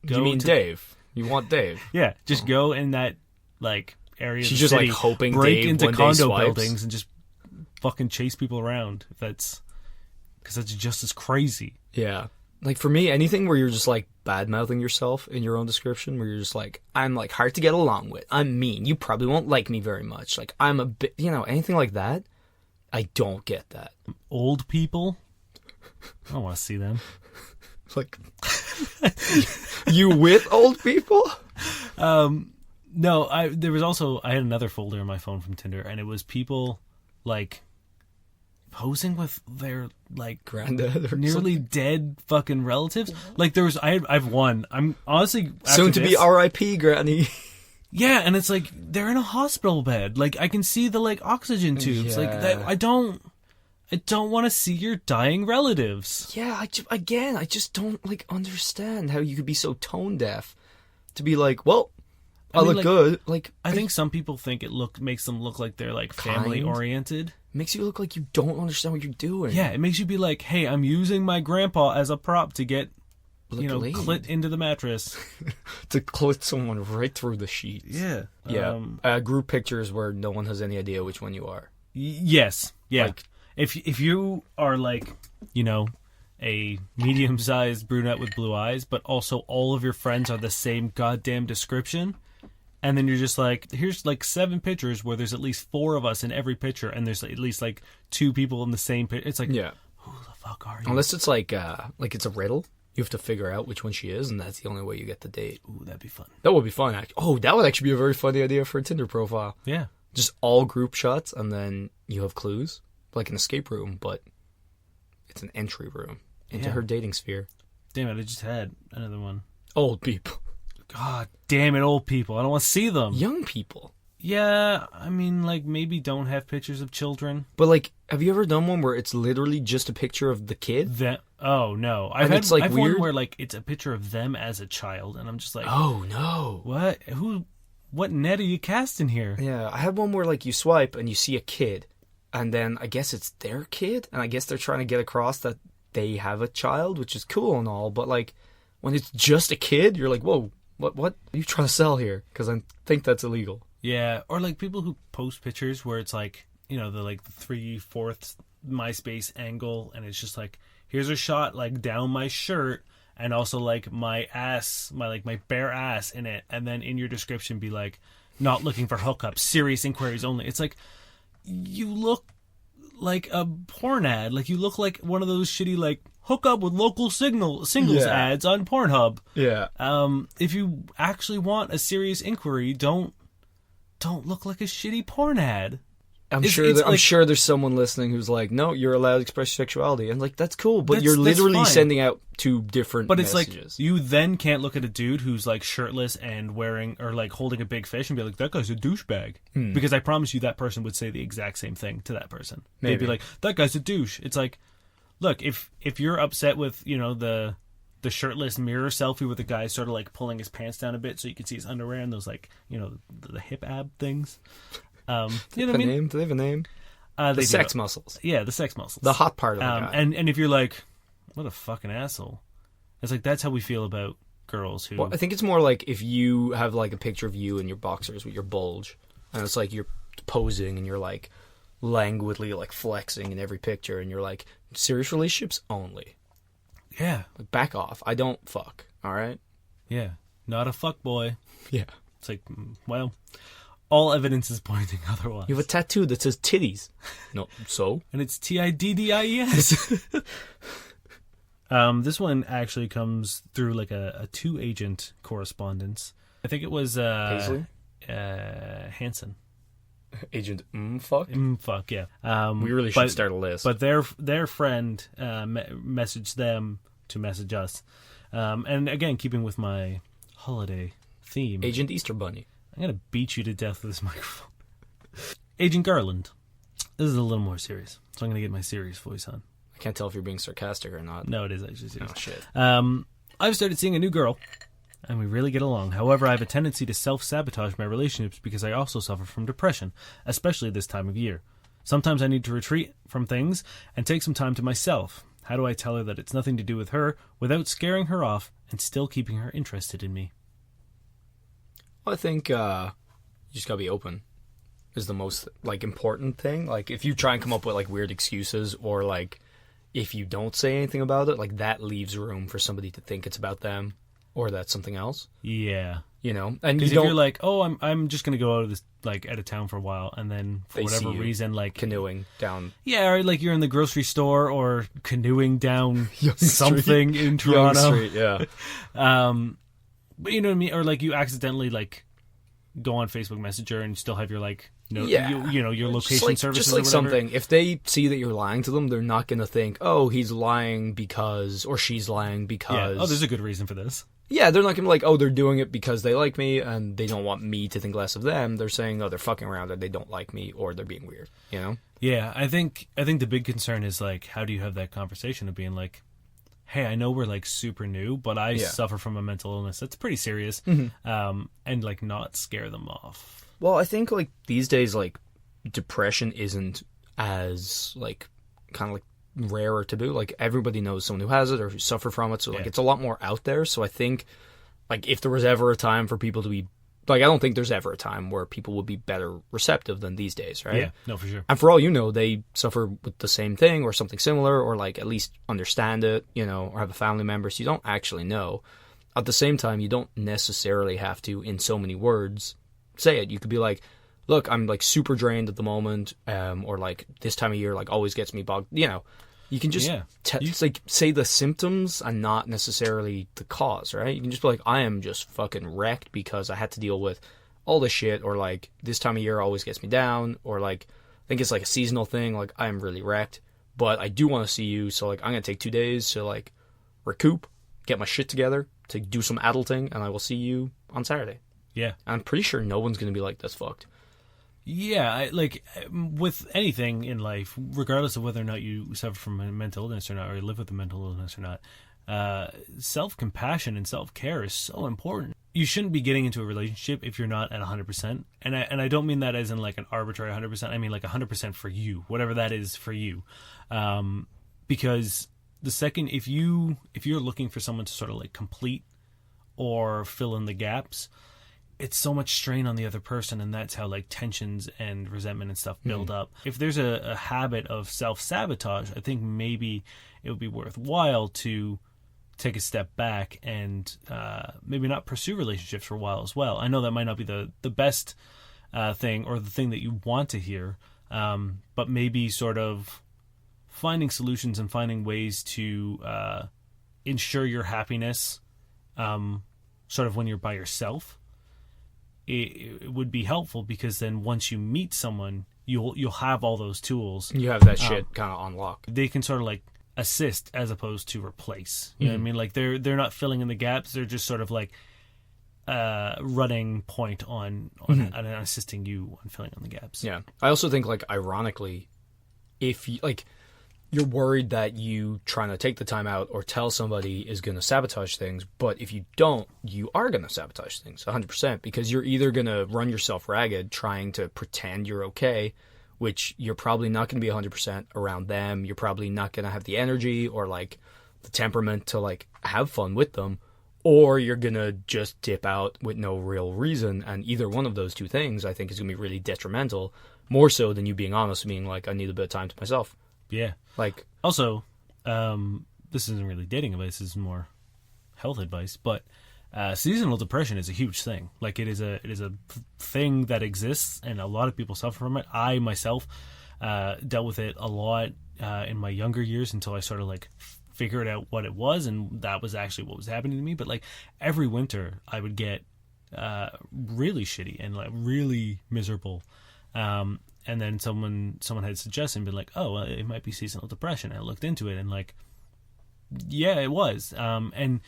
go. You mean Dave? You want Dave? Yeah, just go in that, like, area. She's of the just city, like hoping break Dave into one day condo swipes. buildings and just fucking chase people around. If that's because that's just as crazy. Yeah. Like, for me, anything where you're just, like, bad-mouthing yourself in your own description, where you're just like, I'm, like, hard to get along with. I'm mean. You probably won't like me very much. Like, I'm a bit, anything like that, I don't get that. Old people? I don't want to see them. Like, you with old people? No, I had another folder in my phone from Tinder, and it was people, like, posing with their, like, granddad or nearly something? dead fucking relatives. Like, I've one. I'm honestly soon to be R.I.P. Granny. Yeah, and it's like they're in a hospital bed. Like, I can see the, like, oxygen tubes. Yeah. Like, that, I don't want to see your dying relatives. Yeah, I just don't, like, understand how you could be so tone deaf to be like, well, I look, like, good. Like, I think some people think it makes them look like they're, like, family oriented. Makes you look like you don't understand what you're doing. Yeah, it makes you be like, hey, I'm using my grandpa as a prop to get, clit into the mattress. To clit someone right through the sheets. Yeah. Yeah. Group pictures where no one has any idea which one you are. Yes. Yeah. Like, if you are, like, a medium-sized brunette with blue eyes, but also all of your friends are the same goddamn description, and then you're just like, here's, like, 7 pictures where there's at least 4 of us in every picture, and there's at least, like, 2 people in the same picture. It's like, yeah. Who the fuck are you? Unless it's like it's a riddle. You have to figure out which one she is, and that's the only way you get the date. Ooh, that'd be fun. That would be fun, actually. Oh, that would actually be a very funny idea for a Tinder profile. Yeah. Just all group shots, and then you have clues. Like an escape room, but it's an entry room into her dating sphere. Damn it, I just had another one. Old people. God damn it, old people. I don't want to see them. Young people. Yeah, I mean, like, maybe don't have pictures of children. But, like, have you ever done one where it's literally just a picture of the kid? Oh, no. I've had one where, like, it's a picture of them as a child, and I'm just like... Oh, no. What net are you casting here? Yeah, I had one where, like, you swipe and you see a kid, and then I guess it's their kid, and I guess they're trying to get across that they have a child, which is cool and all, but, like, when it's just a kid, you're like, whoa, what are you trying to sell here? Because I think that's illegal. Yeah, or, like, people who post pictures where it's, like, the 3/4 MySpace angle, and it's just, like, here's a shot, like, down my shirt, and also, like, my ass, my bare ass in it, and then in your description be, like, not looking for hookups, serious inquiries only. It's, like, you look like a porn ad. Like, you look like one of those shitty, like, hook up with local singles ads on Pornhub. Yeah. If you actually want a serious inquiry, don't look like a shitty porn ad. I'm sure there's someone listening who's like, no, you're allowed to express sexuality. And, like, that's cool, but you're literally sending out 2 different messages. But it's like, you then can't look at a dude who's, like, shirtless and wearing, or, like, holding a big fish and be like, that guy's a douchebag. Because I promise you that person would say the exact same thing to that person. Maybe. They'd be like, that guy's a douche. It's like, look, if you're upset with, the shirtless mirror selfie with the guy sort of, like, pulling his pants down a bit so you can see his underwear and those, like, the hip ab things. You know what I mean? Do they have a name? The sex muscles. Yeah, the sex muscles. The hot part of the guy. And if you're like, what a fucking asshole. It's like, that's how we feel about girls who... Well, I think it's more like if you have, like, a picture of you in your boxers with your bulge, and it's like you're posing and you're, like, languidly, like, flexing in every picture, and you're like, serious relationships only. Yeah. Like, back off. I don't fuck. All right? Yeah. Not a fuck boy. Yeah. It's like, well... All evidence is pointing otherwise. You have a tattoo that says titties. No, so? And it's TIDDIES. This one actually comes through like a 2-agent correspondence. I think it was... Paisley? Hansen. Agent Fuck? Fuck, yeah. We really should start a list. But their friend messaged them to message us. And again, keeping with my holiday theme. Agent Easter Bunny. I'm going to beat you to death with this microphone. Agent Garland. This is a little more serious, so I'm going to get my serious voice on. I can't tell if you're being sarcastic or not. No, it is actually serious. Oh, shit. I've started seeing a new girl, and we really get along. However, I have a tendency to self-sabotage my relationships because I also suffer from depression, especially this time of year. Sometimes I need to retreat from things and take some time to myself. How do I tell her that it's nothing to do with her without scaring her off and still keeping her interested in me? Well, I think you just gotta be open is the most, like, important thing. Like, if you try and come up with, like, weird excuses, or, like, if you don't say anything about it, like, that leaves room for somebody to think it's about them or that's something else. Yeah. You know? And if you're like, oh, I'm just going to go out of this, like, out of town for a while, and then for whatever reason, like... canoeing down... Yeah, or, like, you're in the grocery store or canoeing down something in Toronto. Street, yeah. But you know what I mean? Or, like, you accidentally, like, go on Facebook Messenger and still have your, like... your location services just like or whatever. something. If they see that you're lying to them, they're not going to think, oh, he's lying because, or she's lying because. Yeah. Oh, there's a good reason for this. Yeah, they're not going to be like, oh, they're doing it because they like me and they don't want me to think less of them. They're saying, oh, they're fucking around and they don't like me, or they're being weird. You know? Yeah, I think the big concern is, like, how do you have that conversation of being like, hey, I know we're, like, super new, but I suffer from a mental illness that's pretty serious, and, like, not scare them off. Well, I think, like, these days, like, depression isn't as, like, kind of, like, rare or taboo. Like, everybody knows someone who has it or who suffer from it, so, like, it's a lot more out there. So I think, like, if there was ever a time for people to be... Like, I don't think there's ever a time where people would be better receptive than these days, right? Yeah, no, for sure. And for all you know, they suffer with the same thing or something similar, or, like, at least understand it, you know, or have a family member, so you don't actually know. At the same time, you don't necessarily have to, in so many words... say it. You could be like, look, I'm, like, super drained at the moment, or, like, this time of year, like, always gets me bogged. You know, you can just like, say the symptoms and not necessarily the cause, right? You can just be like, I am just fucking wrecked because I had to deal with all this shit, or, like, this time of year always gets me down, or, like, I think it's, like, a seasonal thing, like, I am really wrecked, but I do want to see you, so, like, I'm going to take 2 days to, like, recoup, get my shit together, to do some adulting, and I will see you on Saturday. Yeah. I'm pretty sure no one's going to be like, that's fucked. Yeah, like, with anything in life, regardless of whether or not you suffer from a mental illness or not, or you live with a mental illness or not, self-compassion and self-care is so important. You shouldn't be getting into a relationship if you're not at 100%. And I don't mean that as in, like, an arbitrary 100%. I mean, like, 100% for you, whatever that is for you. Because the second, if you're looking for someone to sort of, like, complete or fill in the gaps, it's so much strain on the other person, and that's how, like, tensions and resentment and stuff build up. If there's a habit of self-sabotage, I think maybe it would be worthwhile to take a step back and maybe not pursue relationships for a while as well. I know that might not be the best thing or the thing that you want to hear, but maybe sort of finding solutions and finding ways to ensure your happiness sort of when you're by yourself. It would be helpful, because then once you meet someone, you'll have all those tools. You have that shit kind of on lock. They can sort of, like, assist as opposed to replace. You know what I mean? Like, they're not filling in the gaps. They're just sort of, like, running point on and assisting you on filling in the gaps. Yeah. I also think, like, ironically, if you, like, you're worried that you trying to take the time out or tell somebody is going to sabotage things, but if you don't, you are going to sabotage things 100%, because you're either going to run yourself ragged trying to pretend you're okay, which you're probably not going to be 100% around them. You're probably not going to have the energy or, like, the temperament to, like, have fun with them, or you're going to just dip out with no real reason. And either one of those two things, I think, is going to be really detrimental, more so than you being honest, being like, I need a bit of time to myself. Yeah. Like, also, this isn't really dating advice, this is more health advice, but seasonal depression is a huge thing. Like, it is a thing that exists, and a lot of people suffer from it. I myself dealt with it a lot in my younger years until I sort of, like, figured out what it was, and that was actually what was happening to me. But, like, every winter I would get really shitty and like really miserable. And then someone had suggested and been like, oh, well, it might be seasonal depression. And I looked into it and like, yeah, it was. And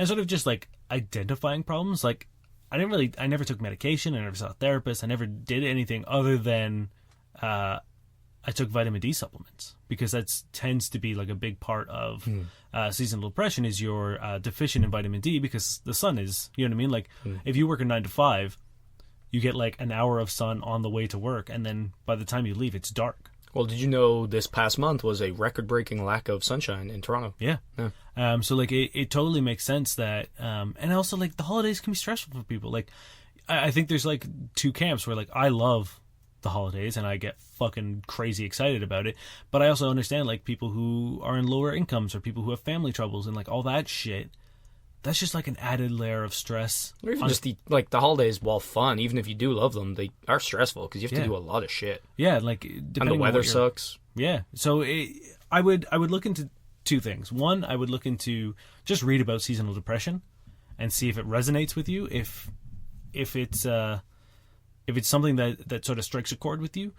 sort of just like identifying problems. Like I never took medication. I never saw a therapist. I never did anything other than, I took vitamin D supplements because that tends to be like a big part of seasonal depression is you're deficient in vitamin D because the sun is, you know what I mean? Like if you work a 9 to 5, you get like an hour of sun on the way to work. And then by the time you leave, it's dark. Well, did you know this past month was a record-breaking lack of sunshine in Toronto? Yeah. So like it totally makes sense that, and also like the holidays can be stressful for people. Like I think there's like two camps where like I love the holidays and I get fucking crazy excited about it, but I also understand like people who are in lower incomes or people who have family troubles and like all that shit. That's just like an added layer of stress. Or even just the holidays, while fun, even if you do love them, they are stressful because you have to do a lot of shit. Yeah, like and the weather sucks. Yeah, so I would look into two things. One, I would look into just read about seasonal depression and see if it resonates with you. If it's something that sort of strikes a chord with you,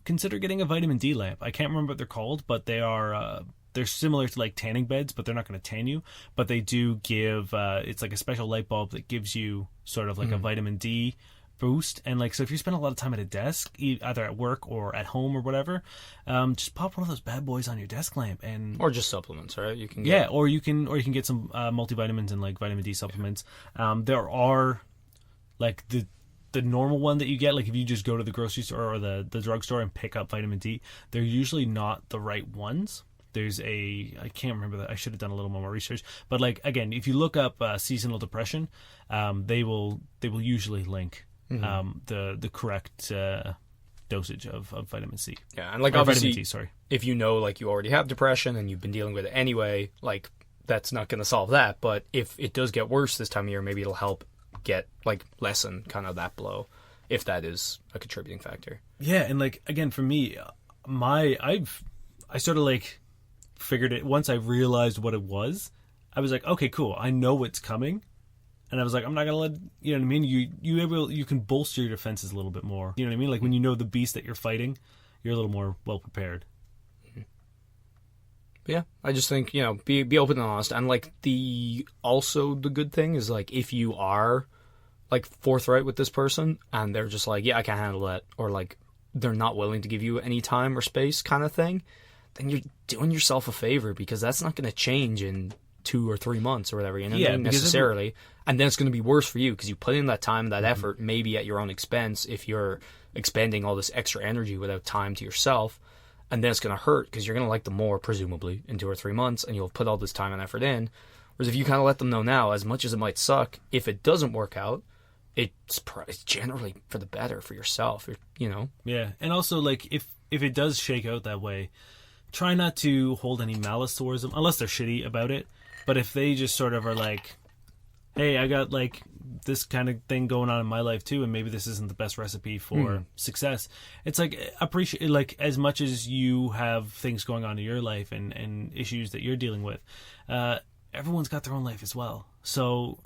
consider getting a vitamin D lamp. I can't remember what they're called, but they are they're similar to like tanning beds, but they're not going to tan you. But they do give it's like a special light bulb that gives you sort of like a vitamin D boost. And like so, if you spend a lot of time at a desk, either at work or at home or whatever, just pop one of those bad boys on your desk lamp or just supplements, right? You can or you can get some multivitamins and like vitamin D supplements. There are like the normal one that you get, like if you just go to the grocery store or the drugstore and pick up vitamin D, they're usually not the right ones. There's I can't remember that. I should have done a little more research. But like again, if you look up seasonal depression, they will usually link the correct dosage of vitamin C. Yeah, and like obviously, vitamin D, sorry. If you know like you already have depression and you've been dealing with it anyway, like that's not going to solve that. But if it does get worse this time of year, maybe it'll help lessen kind of that blow, if that is a contributing factor. Yeah, and like again for me, I sort of like figured it once I realized what it was. I was like, okay, cool, I know what's coming, and I was like, I'm not gonna let, you know what I mean. You can bolster your defenses a little bit more. You know what I mean? Like when you know the beast that you're fighting, you're a little more well prepared. Yeah, I just think, be open and honest, and like the good thing is like if you are like forthright with this person and they're just like, yeah, I can't handle that, or like they're not willing to give you any time or space kind of thing, then you're doing yourself a favor because that's not going to change in 2 or 3 months or whatever, necessarily. And then it's going to be worse for you because you put in that time, that effort, maybe at your own expense if you're expending all this extra energy without time to yourself. And then it's going to hurt because you're going to like them more, presumably, in 2 or 3 months, and you'll put all this time and effort in. Whereas if you kind of let them know now, as much as it might suck, if it doesn't work out, it's generally for the better for yourself, Yeah, and also, like, if it does shake out that way, try not to hold any malice towards them, unless they're shitty about it. But if they just sort of are like, hey, I got, like, this kind of thing going on in my life too, and maybe this isn't the best recipe for success. It's like, appreciate, like, as much as you have things going on in your life and issues that you're dealing with, everyone's got their own life as well. So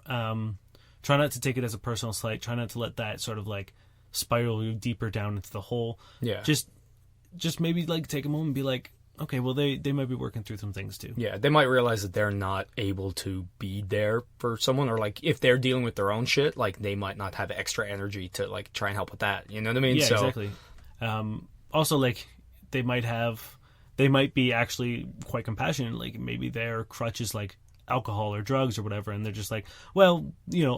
try not to take it as a personal slight. Try not to let that sort of like spiral you deeper down into the hole. Yeah. Just maybe like take a moment and be like, okay, well, they might be working through some things too. Yeah, they might realize that they're not able to be there for someone, or like if they're dealing with their own shit, like they might not have extra energy to like try and help with that. You know what I mean? Yeah, exactly. Also, like they might be actually quite compassionate. Like maybe their crutch is like alcohol or drugs or whatever, and they're just like, well,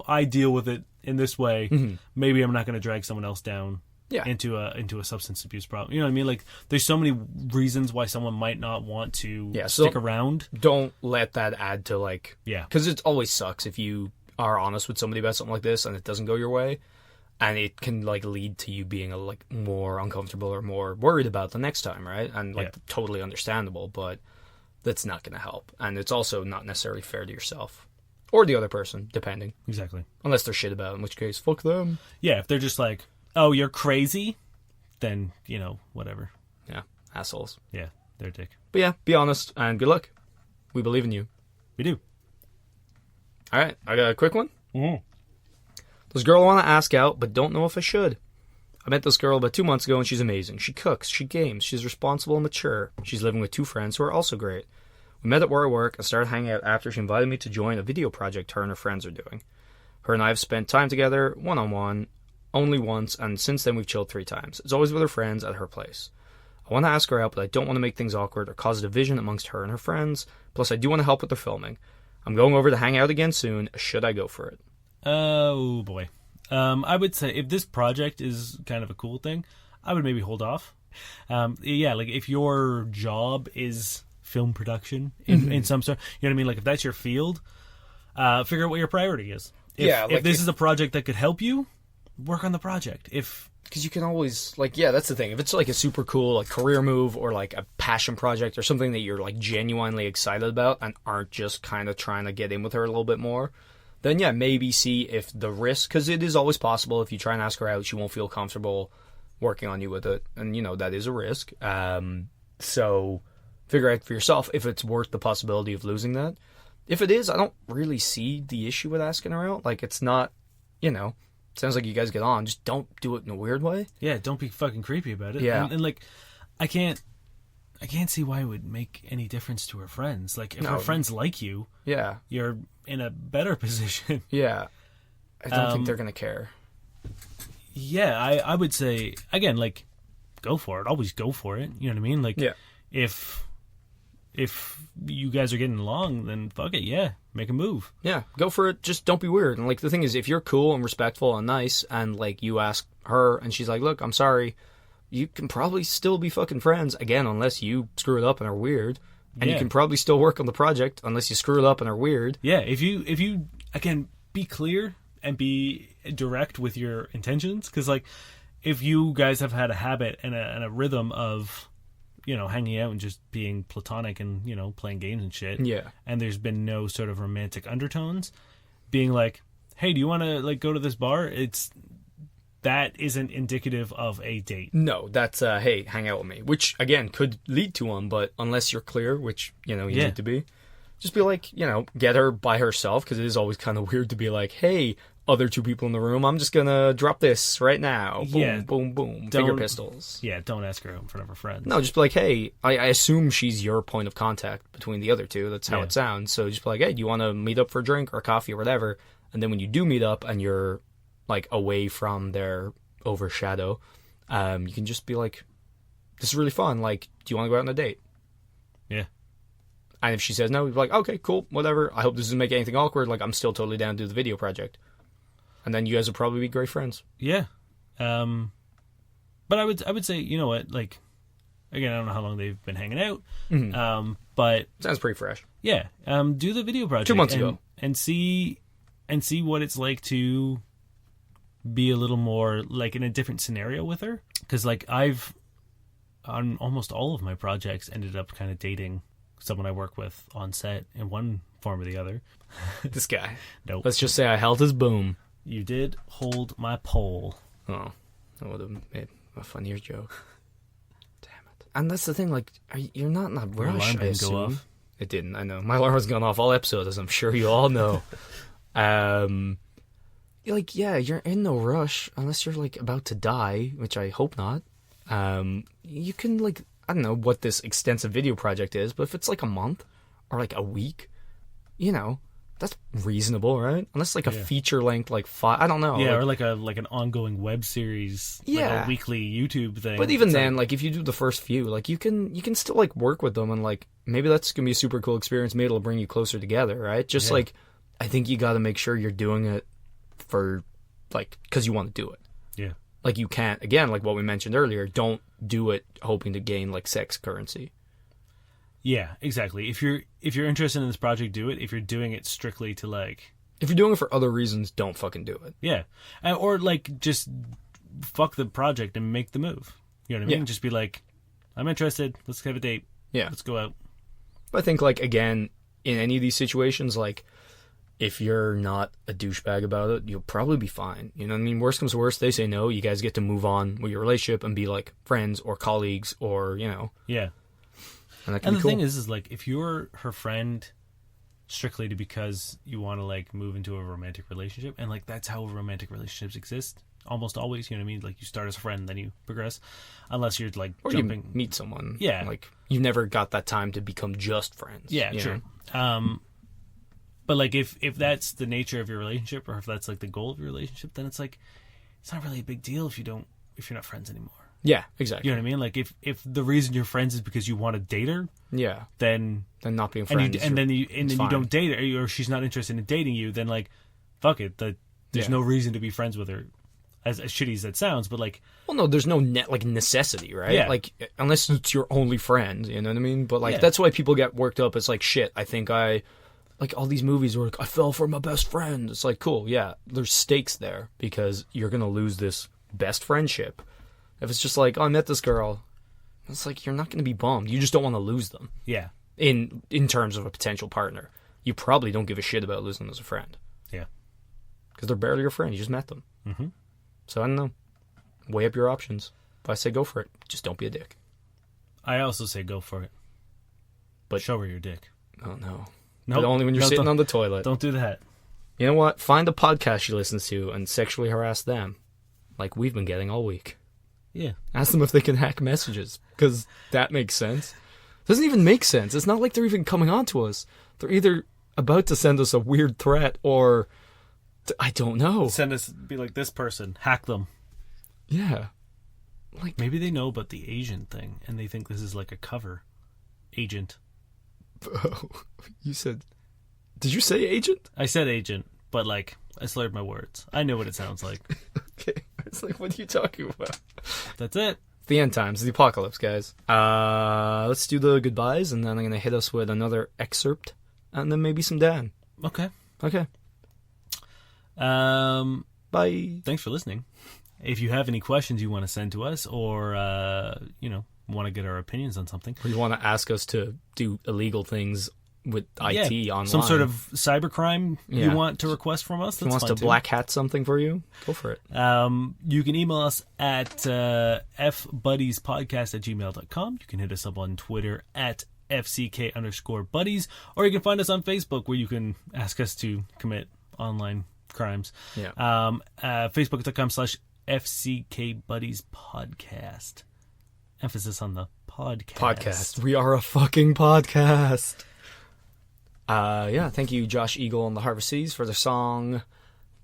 I deal with it in this way. Maybe I'm not going to drag someone else down. Yeah. Into a substance abuse problem. You know what I mean? Like, there's so many reasons why someone might not want to stick around. Don't let that add to, like... Yeah. Because it always sucks if you are honest with somebody about something like this and it doesn't go your way. And it can, like, lead to you being, like, more uncomfortable or more worried about the next time, right? And, like, totally understandable, but that's not going to help. And it's also not necessarily fair to yourself. Or the other person, depending. Exactly. Unless they're shit about it, in which case, fuck them. Yeah, if they're just like... oh, you're crazy? Then, whatever. Yeah, assholes. Yeah, they're a dick. But yeah, be honest, and good luck. We believe in you. We do. All right, I got a quick one. This girl I want to ask out, but don't know if I should. I met this girl about 2 months ago, and she's amazing. She cooks, she games, she's responsible and mature. She's living with 2 friends who are also great. We met at where I work and started hanging out after she invited me to join a video project her and her friends are doing. Her and I have spent time together, one-on-one, only once, and since then we've chilled 3 times. It's always with her friends at her place. I want to ask her out, but I don't want to make things awkward or cause a division amongst her and her friends. Plus, I do want to help with the filming. I'm going over to hang out again soon. Should I go for it? Oh, boy. I would say if this project is kind of a cool thing, I would maybe hold off. Yeah, like if your job is film production in some sort, you know what I mean? Like if that's your field, figure out what your priority is. If this is a project that could help you, work on the project. Because you can always, that's the thing. If it's like a super cool like career move or like a passion project or something that you're like genuinely excited about and aren't just kind of trying to get in with her a little bit more, then yeah, maybe see if the risk, because it is always possible if you try and ask her out, she won't feel comfortable working on you with it. And, that is a risk. So figure out for yourself if it's worth the possibility of losing that. If it is, I don't really see the issue with asking her out. Like, it's not, sounds like you guys get on. Just don't do it in a weird way. Yeah, don't be fucking creepy about it. Yeah. And like, I can't see why it would make any difference to her friends. Like, if her friends like you, yeah, you're in a better position. Yeah. I don't think they're going to care. Yeah, I would say, again, like, go for it. Always go for it. You know what I mean? Like, yeah. If you guys are getting along, then fuck it, yeah. Make a move. Yeah, go for it. Just don't be weird. And, like, the thing is, if you're cool and respectful and nice, and, like, you ask her, and she's like, look, I'm sorry, you can probably still be fucking friends, again, unless you screw it up and are weird. And you can probably still work on the project, unless you screw it up and are weird. Yeah, if you again, be clear and be direct with your intentions. Because, like, if you guys have had a habit and a rhythm of, hanging out and just being platonic and, playing games and shit. Yeah. And there's been no sort of romantic undertones, being like, hey, do you want to, like, go to this bar? That isn't indicative of a date. No, that's, hey, hang out with me. Which, again, could lead to one, but unless you're clear, which, you need to be, just be like, get her by herself, because it is always kind of weird to be like, hey, other 2 people in the room, I'm just going to drop this right now. Boom, boom, boom. Finger pistols. Yeah, don't ask her out in front of her friends. No, just be like, hey, I assume she's your point of contact between the other 2. That's how it sounds. So just be like, hey, do you want to meet up for a drink or coffee or whatever? And then when you do meet up and you're, like, away from their overshadow, you can just be like, this is really fun. Like, do you want to go out on a date? Yeah. And if she says no, you're like, okay, cool, whatever. I hope this doesn't make anything awkward. Like, I'm still totally down to do the video project. And then you guys will probably be great friends. Yeah. But I would say, you know what, like, again, I don't know how long they've been hanging out. Mm-hmm. But sounds pretty fresh. Yeah. Do the video project 2 months ago. And see what it's like to be a little more, like, in a different scenario with her. Because, like, I've, on almost all of my projects, ended up kind of dating someone I work with on set in one form or the other. This guy. Nope. Let's just say I held his boom. You did hold my pole. Oh, that would have made a funnier joke. Damn it. And that's the thing, like, you're not in a rush, alarm I didn't assume. go off. It didn't, I know. My alarm has gone off all episodes, as I'm sure you all know. Like, yeah, you're in no rush, unless you're, like, about to die, which I hope not. You can, like, I don't know what this extensive video project is, but if it's, like, a month or, like, a week, that's reasonable, right? Unless, like, a feature-length, like, I don't know. Yeah, like, or, like an ongoing web series. Yeah. Like a weekly YouTube thing. But even then, like, if you do the first few, like, you can still, like, work with them, and, like, maybe that's going to be a super cool experience. Maybe it'll bring you closer together, right? Just, like, I think you got to make sure you're doing it for, like, because you want to do it. Yeah. Like, you can't, again, like what we mentioned earlier, don't do it hoping to gain, like, sex currency. Yeah, exactly. If you're interested in this project, do it. If you're doing it strictly to, like... If you're doing it for other reasons, don't fucking do it. Yeah. Or, like, just fuck the project and make the move. You know what I mean? Yeah. Just be like, I'm interested. Let's have a date. Yeah. Let's go out. I think, like, again, in any of these situations, like, if you're not a douchebag about it, you'll probably be fine. You know what I mean? Worst comes to worst, they say no. You guys get to move on with your relationship and be, like, friends or colleagues or, Yeah. And, And the thing is, like, if you're her friend strictly because you want to like move into a romantic relationship, and like that's how romantic relationships exist almost always. You know what I mean? Like you start as a friend, then you progress, unless you're like or jumping. You meet someone. Yeah, like you never got that time to become just friends. Yeah, true. But like if that's the nature of your relationship, or if that's like the goal of your relationship, then it's like it's not really a big deal if you're not friends anymore. Yeah, exactly. You know what I mean? Like if the reason you're friends is because you want to date her, yeah, then not being friends, and then you don't date her, or she's not interested in dating you, then like fuck it. There's no reason to be friends with her. As shitty as that sounds, but like, well, no, there's no necessity, right? Yeah. Like unless it's your only friend, you know what I mean? But like that's why people get worked up. It's like shit. I think like all these movies where like, I fell for my best friend. It's like cool, yeah. There's stakes there because you're gonna lose this best friendship. If it's just like, oh, I met this girl, it's like you're not going to be bummed. You just don't want to lose them. Yeah. In terms of a potential partner, you probably don't give a shit about losing them as a friend. Yeah. Because they're barely your friend. You just met them. Mm-hmm. So I don't know. Weigh up your options. If I say go for it, just don't be a dick. I also say go for it. But show her your dick. Oh no. Nope. But only when you're sitting on the toilet. Don't do that. You know what? Find a podcast she listens to and sexually harass them, like we've been getting all week. Yeah. Ask them if they can hack messages, because that makes sense. Doesn't even make sense. It's not like they're even coming on to us. They're either about to send us a weird threat or I don't know. Send us, be like this person, hack them. Yeah. Like maybe they know about the agent thing and they think this is like a cover. Agent. Oh, you said, did you say agent? I said agent, but like I slurred my words. I know what it sounds like. Okay. It's like, what are you talking about? That's it. The end times, the apocalypse, guys. Let's do the goodbyes, and then I'm going to hit us with another excerpt, and then maybe some Dan. Okay. Bye. Thanks for listening. If you have any questions you want to send to us, or, want to get our opinions on something. Or you want to ask us to do illegal things with IT online. Some sort of cybercrime you want to request from us. If he wants to black hat something for you, go for it. You can email us at fbuddiespodcast@gmail.com. You can hit us up on Twitter at FCK_buddies, or you can find us on Facebook where you can ask us to commit online crimes. Yeah. Facebook.com/FCKBuddiesPodcast. Emphasis on the podcast. We are a fucking podcast. Thank you, Josh Eagle and the Harvest Seas, for the song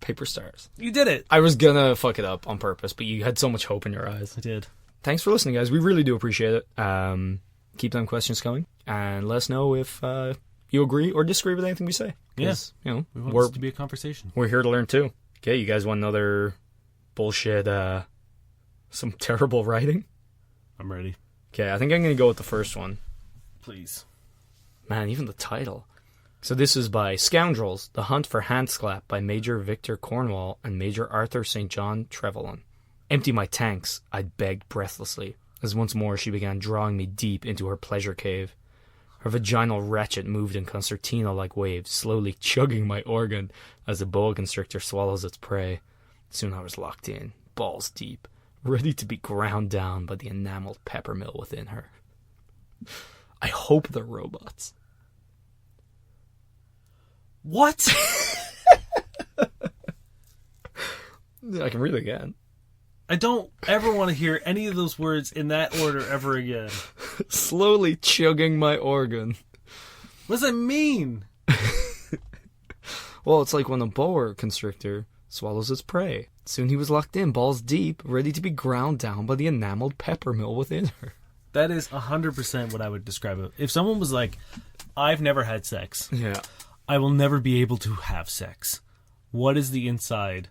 Paper Stars. You did it. I was gonna fuck it up on purpose, but you had so much hope in your eyes. I did. Thanks for listening, guys. We really do appreciate it. Keep them questions coming, and let us know if you agree or disagree with anything we say. Yes. We want this to be a conversation. We're here to learn, too. Okay, you guys want another bullshit, some terrible writing? I'm ready. Okay, I think I'm gonna go with the first one. Please. Man, even the title. So this is by Scoundrels, The Hunt for Handsclap by Major Victor Cornwall and Major Arthur St. John Trevelyan. Empty my tanks, I begged breathlessly, as once more she began drawing me deep into her pleasure cave. Her vaginal ratchet moved in concertina like waves, slowly chugging my organ as a boa constrictor swallows its prey. Soon I was locked in, balls deep, ready to be ground down by the enameled peppermill within her. I hope they're robots. What? I can read it again. I don't ever want to hear any of those words in that order ever again. Slowly chugging my organ. What does that mean? Well, it's like when a boa constrictor swallows its prey. Soon he was locked in, balls deep, ready to be ground down by the enameled peppermill within her. That is 100% what I would describe it. If someone was like, I've never had sex. Yeah. I will never be able to have sex. What does the inside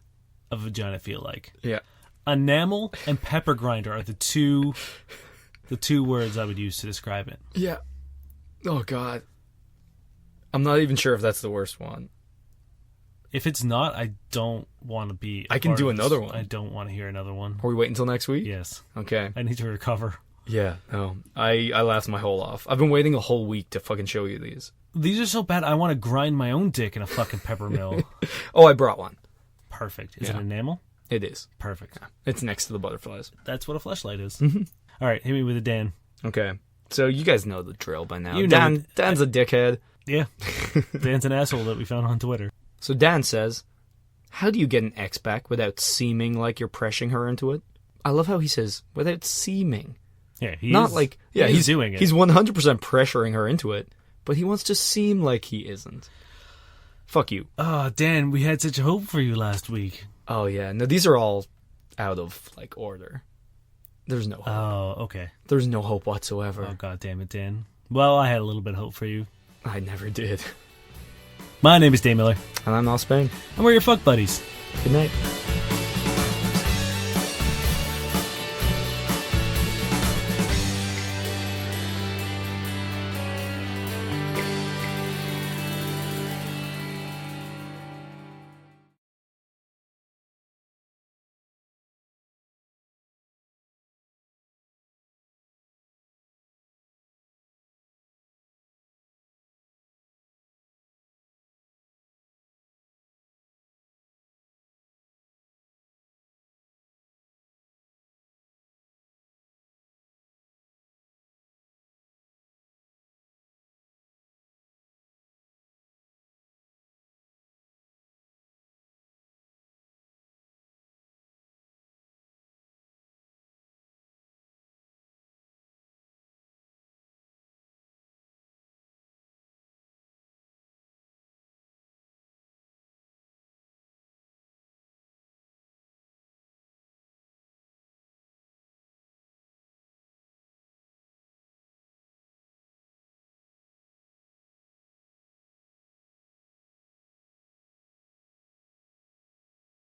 of a vagina feel like? Yeah. Enamel and pepper grinder are the two words I would use to describe it. Yeah. Oh, God. I'm not even sure if that's the worst one. If it's not, I don't want to be... I can do another one. I don't want to hear another one. Are we waiting until next week? Yes. Okay. I need to recover. Yeah. No. I laughed my whole off. I've been waiting a whole week to fucking show you these. These are so bad, I want to grind my own dick in a fucking peppermill. Oh, I brought one. Perfect. Is it enamel? It is. Perfect. Yeah. It's next to the butterflies. That's what a fleshlight is. Mm-hmm. All right, hit me with a Dan. Okay. So you guys know the drill by now. You know Dan's a dickhead. Yeah. Dan's an asshole that we found on Twitter. So Dan says, how do you get an ex back without seeming like you're pressuring her into it? I love how he says, without seeming. Yeah, he's doing it. He's 100% pressuring her into it, but he wants to seem like he isn't. Fuck you. Oh, Dan, we had such hope for you last week. Oh, yeah. No, these are all out of, order. There's no hope. Oh, okay. There's no hope whatsoever. Oh, God damn it, Dan. Well, I had a little bit of hope for you. I never did. My name is Dave Miller. And I'm Al Spain. And we're your fuck buddies. Good night.